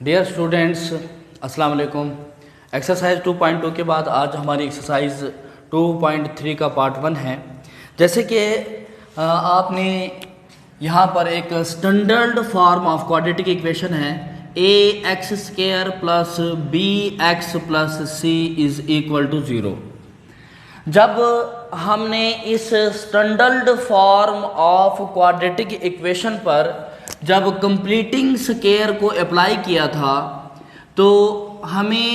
Dear students, अस्सलाम वालेकुम। Exercise 2.2 के बाद आज हमारी एक्सरसाइज 2.3 का पार्ट 1 है। जैसे कि आपने यहाँ पर एक standard form of quadratic equation है ax² plus bx plus c is equal to 0। जब हमने इस standard form of quadratic equation पर जब कंप्लीटिंग स्क्वायर को अप्लाई किया था तो हमें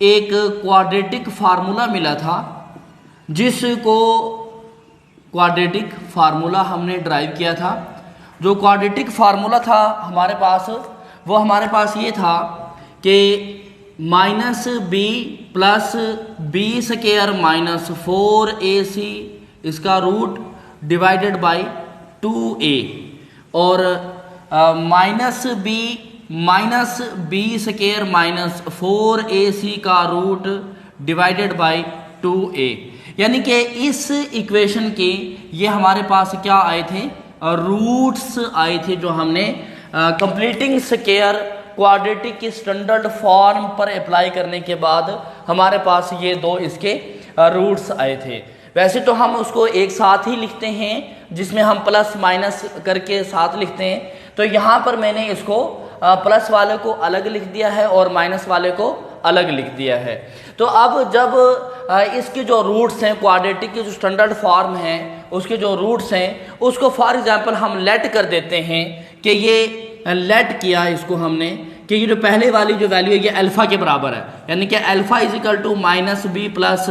एक क्वाड्रेटिक फार्मूला मिला था, जिसको क्वाड्रेटिक फार्मूला हमने ड्राइव किया था। जो क्वाड्रेटिक फार्मूला था हमारे पास, वो हमारे पास ये था कि -b plus b² minus 4ac इसका रूट डिवाइडेड बाई 2a और -b minus b² minus 4ac का रूट डिवाइडेड बाई 2a। यानी कि इस इक्वेशन के ये हमारे पास क्या आए थे, रूट्स आए थे, जो हमने कंप्लीटिंग स्क्वायर क्वाड्रेटिक की स्टैंडर्ड फॉर्म पर अप्लाई करने के बाद हमारे पास ये दो इसके रूट्स आए थे। वैसे तो हम उसको एक साथ ही लिखते हैं, जिसमें हम प्लस माइनस करके साथ लिखते हैं। तो यहाँ पर मैंने इसको प्लस वाले को अलग लिख दिया है और माइनस वाले को अलग लिख दिया है। तो अब जब इसके जो रूट्स हैं, क्वाड्रेटिक की जो स्टैंडर्ड फॉर्म है उसके जो रूट्स हैं, उसको फॉर एग्जांपल हम लेट कर देते हैं कि ये लेट किया इसको हमने कि ये जो पहले वाली जो वैल्यू है ये अल्फा के बराबर है, यानी कि alpha is equal to -b plus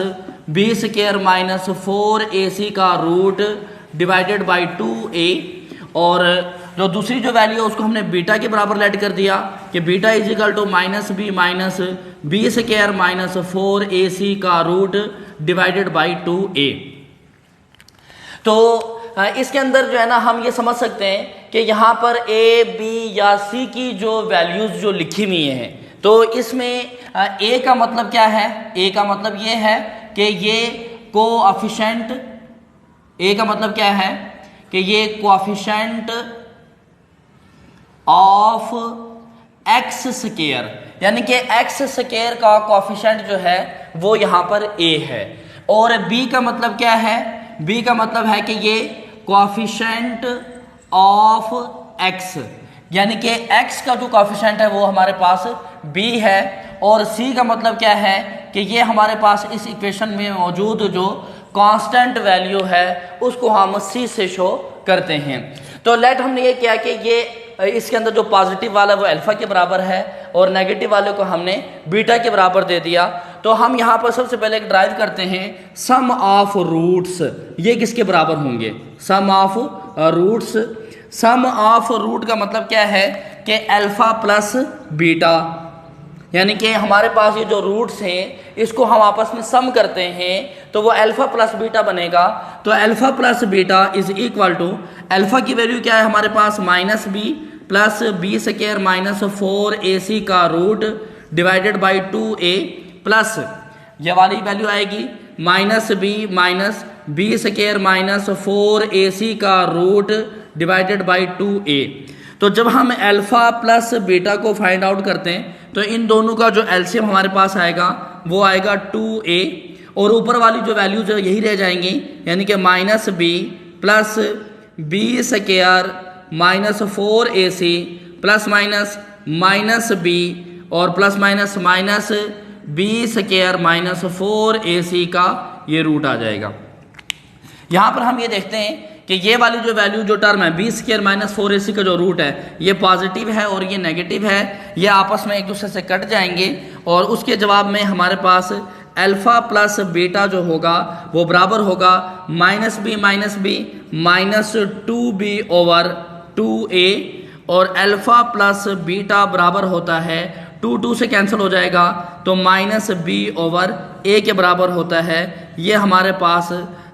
b² minus 4ac का रूट डिवाइडेड बाई 2a। और जो दूसरी जो वैल्यू है उसको हमने बीटा के बराबर लेट कर दिया कि beta is equal to -b minus b² minus 4ac का रूट डिवाइडेड बाई 2a। तो इसके अंदर जो है ना, हम ये समझ सकते हैं कि यहाँ पर a, b या c की जो वैल्यूज जो लिखी हुई हैं, तो इसमें a का मतलब क्या है? a का मतलब ये है कि ये कोएफिशिएंट, a का मतलब क्या है कि ये कोएफिशिएंट ऑफ x², यानी कि x² का कोएफिशिएंट जो है वो यहाँ पर a है। और b का मतलब क्या है? b का मतलब है कि ये कोएफिशिएंट ऑफ x, यानी कि x का जो कोएफिशिएंट है वो हमारे पास b है। और c का मतलब क्या है कि ये हमारे पास इस इक्वेशन में मौजूद जो कांस्टेंट वैल्यू है उसको हम c से शो करते हैं। तो लेट हमने ये किया कि ये इसके अंदर जो पॉजिटिव वाला वो अल्फा के बराबर है और नेगेटिव वाले को हमने बीटा के बराबर दे दिया। तो हम यहाँ पर सबसे पहले एक ड्राइव करते हैं सम ऑफ रूट्स। ये किसके बराबर होंगे? Sum of roots. Sum of root का मतलब क्या है कि अल्फा प्लस बीटा, यानी कि हमारे पास ये जो रूट्स हैं इसको हम आपस में सम करते हैं तो वो अल्फा प्लस बीटा बनेगा। तो alpha plus beta is equal to, alpha की वैल्यू क्या है हमारे पास? -b plus b² minus 4ac का root divided by 2a plus ये वाली वैल्यू आएगी -b minus b² minus 4ac का रूट डिवाइडेड बाई 2a। तो जब हम अल्फा प्लस बीटा को फाइंड आउट करते हैं तो इन दोनों का जो एलसीएम हमारे पास आएगा वो आएगा 2a, और ऊपर वाली जो वैल्यूज है यही रह जाएंगी, यानी कि -b plus b² minus 4ac plus minus -b और plus minus b² minus 4ac का ये रूट आ जाएगा। यहाँ पर हम ये देखते हैं कि ये वाली जो वैल्यू जो टर्म है b² माइनस 4ac का जो रूट है ये पॉजिटिव है और ये नेगेटिव है, ये आपस में एक दूसरे से कट जाएंगे और उसके जवाब में हमारे पास अल्फा प्लस बीटा जो होगा वो बराबर होगा -b minus 2b over 2a, और अल्फा प्लस बीटा बराबर होता है 2 से कैंसिल हो जाएगा तो -b ओवर a के बराबर होता है। ये हमारे पास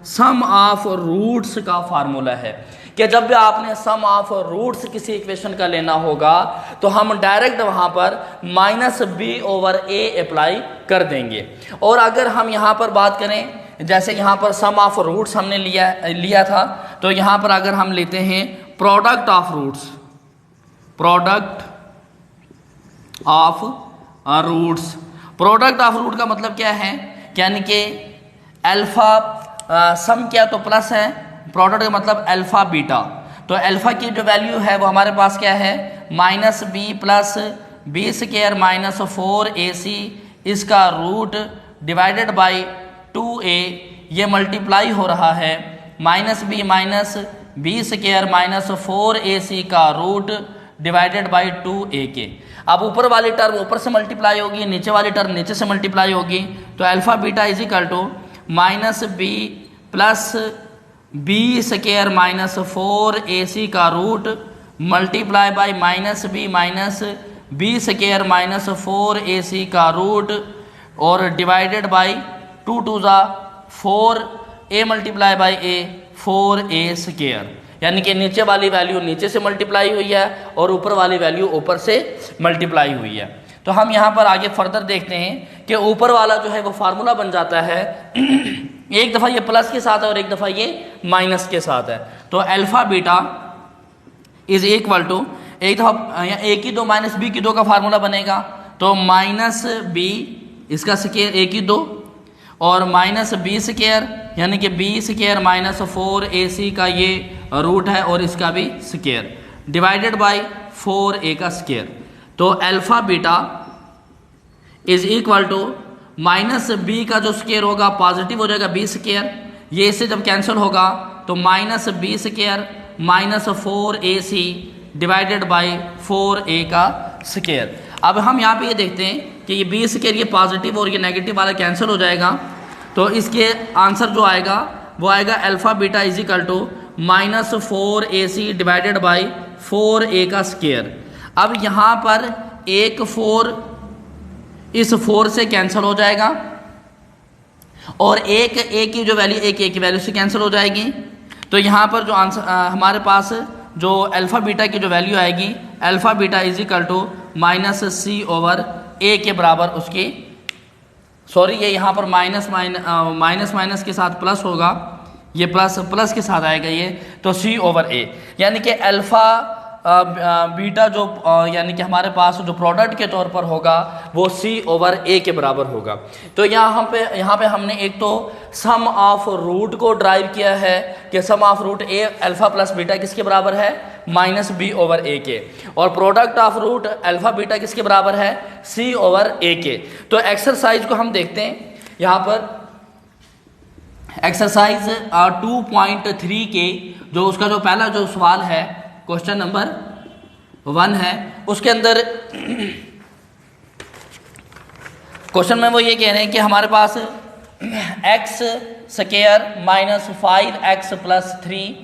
सम ऑफ रूट्स का फार्मूला है कि जब भी आपने सम ऑफ रूट्स किसी इक्वेशन का लेना होगा तो हम डायरेक्ट वहाँ पर -b ओवर a अप्लाई कर देंगे। और अगर हम यहाँ पर बात करें, जैसे यहाँ पर सम ऑफ रूट्स हमने लिया था, तो यहाँ पर अगर हम लेते हैं product of roots, product of roots. Product of root का मतलब क्या है, यानी कि अल्फा सम किया तो प्लस है, प्रोडक्ट का मतलब अल्फा बीटा। तो अल्फा की जो वैल्यू है वो हमारे पास क्या है, minus b plus b square minus 4ac इसका रूट डिवाइडेड बाई 2a, ये मल्टीप्लाई हो रहा है minus b square minus 4ac का रूट डिवाइडेड बाई 2a के। अब ऊपर वाली टर्म ऊपर से मल्टीप्लाई होगी, नीचे वाली टर्म नीचे से मल्टीप्लाई होगी। तो alpha beta is equal to minus b plus b square minus 4ac का root multiply by minus b square minus 4ac का रूट और डिवाइडेड बाई 2 टू ज़ा 4 a multiply by a 4a square, यानी कि नीचे वाली वैल्यू नीचे से मल्टीप्लाई हुई है और ऊपर वाली वैल्यू ऊपर से मल्टीप्लाई हुई है। तो हम यहाँ पर आगे फर्दर देखते हैं कि ऊपर वाला जो है वो फार्मूला बन जाता है एक दफ़ा ये प्लस के साथ है और एक दफ़ा ये माइनस के साथ है। तो alpha beta is equal to, एक दफ़ा ए की दो माइनस बी की दो का फार्मूला बनेगा, तो माइनस बी इसका स्क्वायर ए की दो और माइनस बी स्क्वायर यानी कि बी स्क्वायर माइनस 4ac का ये रूट है और इसका भी स्क्वायर डिवाइडेड बाई 4a का स्क्वायर। तो alpha beta is equal to minus b का जो स्क्वायर होगा पॉजिटिव हो जाएगा बी स्क्वायर, ये इससे जब कैंसिल होगा तो minus b square minus 4ac divided by 4a का स्क्वायर। अब हम यहाँ पे ये देखते हैं कि ये बी स्क्वायर ये पॉजिटिव और ये नेगेटिव वाला कैंसिल हो जाएगा, तो इसके आंसर जो आएगा वो आएगा alpha beta is equal to minus 4ac divided by 4a का स्क्वायर। अब यहाँ पर एक 4 इस 4 से कैंसिल हो जाएगा और एक a की जो वैल्यू एक a की वैल्यू से कैंसिल हो जाएगी। तो यहाँ पर जो आंसर हमारे पास जो अल्फा बीटा की जो वैल्यू आएगी alpha beta is equal to minus c over a के बराबर उसकी, सॉरी ये यहाँ पर माइनस के साथ प्लस होगा, ये प्लस के साथ आएगा ये, तो c ओवर a, यानी कि अल्फा बीटा जो यानी कि हमारे पास जो प्रोडक्ट के तौर पर होगा वो c ओवर a के बराबर होगा। तो यहाँ पे हमने एक तो सम ऑफ रूट को ड्राइव किया है कि sum of root a alpha plus beta किसके बराबर है, माइनस बी ओवर a के, और product of root alpha beta किसके बराबर है, c ओवर a के। तो एक्सरसाइज को हम देखते हैं, यहाँ पर एक्सरसाइज 2.3 के जो उसका जो पहला जो सवाल है क्वेश्चन नंबर 1 है, उसके अंदर क्वेश्चन में वो ये कह रहे हैं कि हमारे पास x square minus 5x plus 3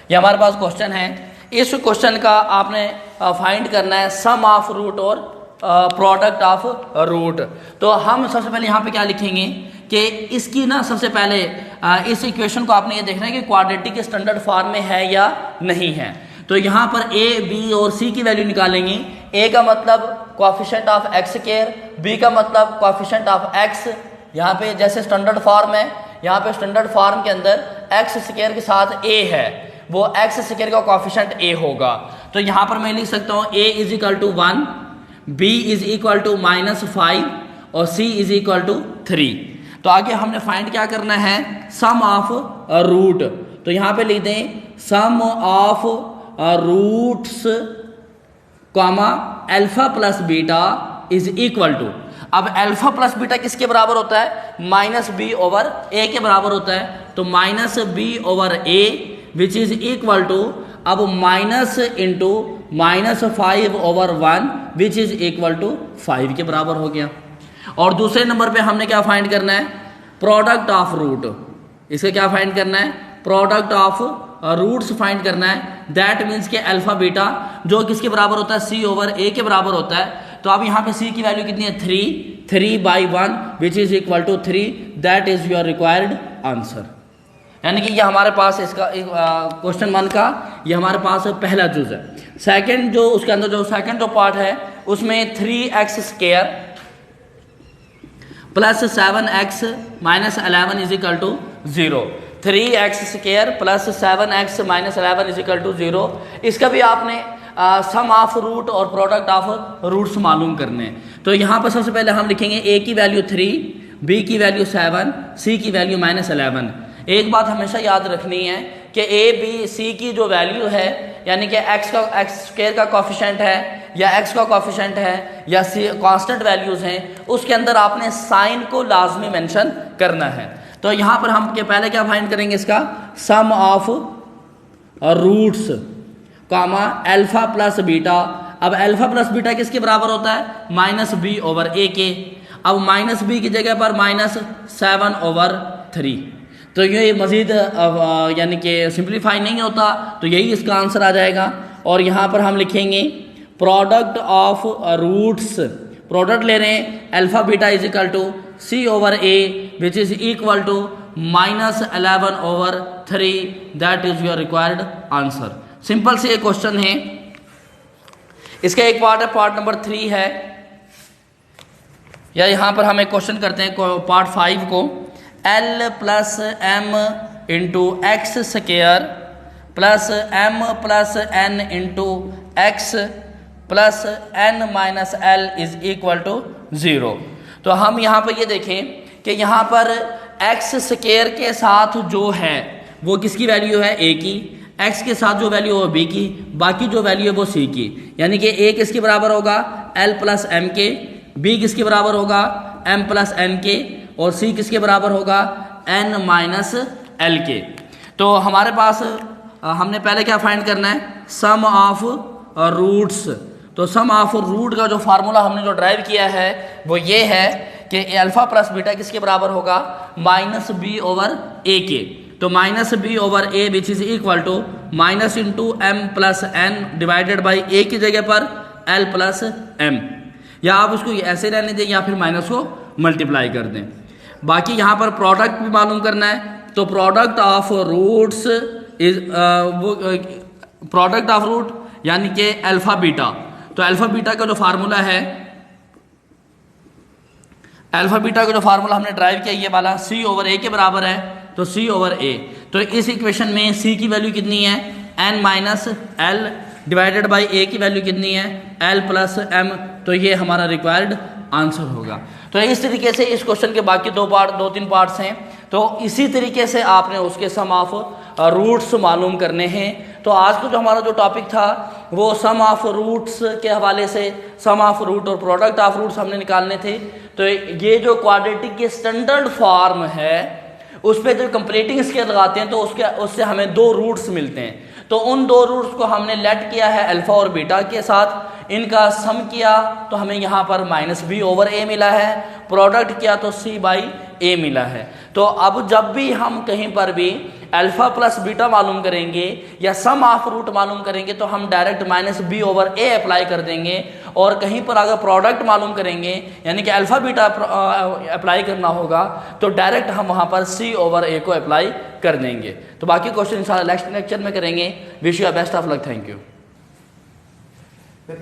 ये हमारे पास क्वेश्चन है। इस क्वेश्चन का आपने फाइंड करना है सम ऑफ रूट और प्रोडक्ट ऑफ रूट। तो हम सबसे पहले यहाँ पे क्या लिखेंगे कि इसकी ना सबसे पहले इस इक्वेशन को आपने ये देखना है कि क्वाड्रेटिक स्टैंडर्ड फॉर्म में है या नहीं है। तो यहाँ पर a, b और c की वैल्यू निकालेंगे। a का मतलब coefficient of x square, b का मतलब कोएफिशिएंट ऑफ x, यहाँ पे जैसे स्टैंडर्ड फॉर्म है, यहाँ पे स्टैंडर्ड फॉर्म के अंदर x स्क्वायर के साथ a है, वो x स्क्वायर का कोएफिशिएंट a होगा। तो यहाँ पर मैं लिख सकता हूँ a is equal to 1, b is equal to minus 5 और c इज इक्वल टू 3। तो आगे हमने फाइंड क्या करना है, सम ऑफ रूट। तो यहाँ पे लिख दें sum of roots comma alpha plus beta is equal to, अब अल्फा प्लस बीटा किसके बराबर होता है, माइनस बी ओवर ए के बराबर होता है। तो minus B over A which is equal to, अब minus into minus 5 over 1 which is equal to 5 के बराबर हो गया। और दूसरे नंबर पे हमने क्या फाइंड करना है, प्रोडक्ट ऑफ रूट। इसे क्या फाइंड करना है, प्रोडक्ट ऑफ रूट्स फाइंड करना है। दैट मीन्स के अल्फा बीटा जो किसके बराबर होता है, c ओवर a के बराबर होता है। तो अब यहाँ पे c की वैल्यू कितनी है, 3 by 1 which is equal to 3, that is your required answer. यानी कि ये हमारे पास इसका क्वेश्चन 1 का ये हमारे पास पहला जुज है। सेकंड जो उसके अंदर जो सेकंड जो पार्ट है उसमें 3x square plus 7x minus 11 is equal to 0, 3x square plus 7x minus 11 is equal to 0। इसका भी आपने सम ऑफ रूट और प्रोडक्ट ऑफ रूट्स मालूम करने हैं। तो यहाँ पर सबसे पहले हम लिखेंगे ए की वैल्यू 3, बी की वैल्यू 7, सी की वैल्यू -11। एक बात हमेशा याद रखनी है कि ए बी सी की जो वैल्यू है, यानी कि एक्स स्क्वायर का कॉफिशेंट है या एक्स का कॉफिशेंट है या सी कांस्टेंट वैल्यूज़ हैं, उसके अंदर आपने साइन को लाजमी मेंशन करना है। तो यहाँ पर हम के पहले क्या फाइंड करेंगे, इसका sum of roots comma alpha plus beta. अब अल्फा प्लस बीटा किसके बराबर होता है, -b/a के। अब -b की जगह पर -7/3। तो ये मज़ीद यानी कि सिंप्लीफाई नहीं होता, तो यही इसका आंसर आ जाएगा। और यहाँ पर हम लिखेंगे प्रोडक्ट ऑफ रूट्स, प्रोडक्ट ले रहे हैं, alpha beta is equal to c/a which is equal to -11/3। That is your required answer. Simple से एक क्वेश्चन है, इसका एक पार्ट है, पार्ट नंबर 3 है, या यहाँ पर हम एक क्वेश्चन करते हैं पार्ट 5 को। L plus m into x square plus m plus n into x plus n minus l is equal to 0। तो हम यहाँ पर ये देखें कि यहाँ पर एक्स स्क्वायर के साथ जो है वो किसकी वैल्यू है, a की, x के साथ जो वैल्यू है b की, बाकी जो वैल्यू है वो c की। यानी कि a किसके बराबर होगा, l प्लस m के, b किसके बराबर होगा, m प्लस n के, और c किसके बराबर होगा, n माइनस l के। तो हमारे पास हमने पहले क्या फाइंड करना है, सम ऑफ रूट्स। तो सम ऑफ रूट का जो फार्मूला हमने जो ड्राइव किया है वो ये है कि अल्फा प्लस बीटा किसके बराबर होगा, -b/a के। तो -b/a which is equal to -m plus n divided by a की जगह पर l प्लस m, या आप उसको ऐसे रहने दें या फिर माइनस को मल्टीप्लाई कर दें। बाकी यहाँ पर प्रोडक्ट भी मालूम करना है। तो product of roots is product of root यानी कि अल्फा बीटा। तो अल्फा बीटा का जो फार्मूला है, अल्फा बीटा का जो फार्मूला हमने ड्राइव किया ये वाला c/a के बराबर है। तो c/a, तो इस इक्वेशन में c की वैल्यू कितनी है, n minus l divided by a की वैल्यू कितनी है, l प्लस m। तो ये हमारा रिक्वायर्ड आंसर होगा। तो इस तरीके से इस क्वेश्चन के बाकी 2-3 पार्ट्स हैं। तो इसी तरीके से आपने उसके सम ऑफ रूट्स मालूम करने हैं। तो आज का जो हमारा जो टॉपिक था वो सम ऑफ रूट्स के हवाले से सम ऑफ रूट और प्रोडक्ट ऑफ रूट्स हमने निकालने थे। तो ये जो क्वाड्रेटिक के स्टैंडर्ड फॉर्म है उस पर जो कंप्लीटिंग स्केल लगाते हैं तो उससे हमें 2 रूट्स मिलते हैं। तो उन 2 रूट्स को हमने लेट किया है अल्फा और बीटा के साथ, इनका सम किया तो हमें यहाँ पर -b/a मिला है, प्रोडक्ट किया तो c/a मिला है। तो अब जब भी हम कहीं पर भी अल्फा प्लस बीटा मालूम करेंगे या सम ऑफ रूट मालूम करेंगे तो हम डायरेक्ट -b/a अप्लाई कर देंगे, और कहीं पर अगर प्रोडक्ट मालूम करेंगे यानी कि अल्फा बीटा अप्लाई करना होगा तो डायरेक्ट हम वहाँ पर c/a को अप्लाई कर देंगे। तो बाकी क्वेश्चन इंशाल्लाह नेक्स्ट लेक्चर में करेंगे। Wish you best of luck, thank you.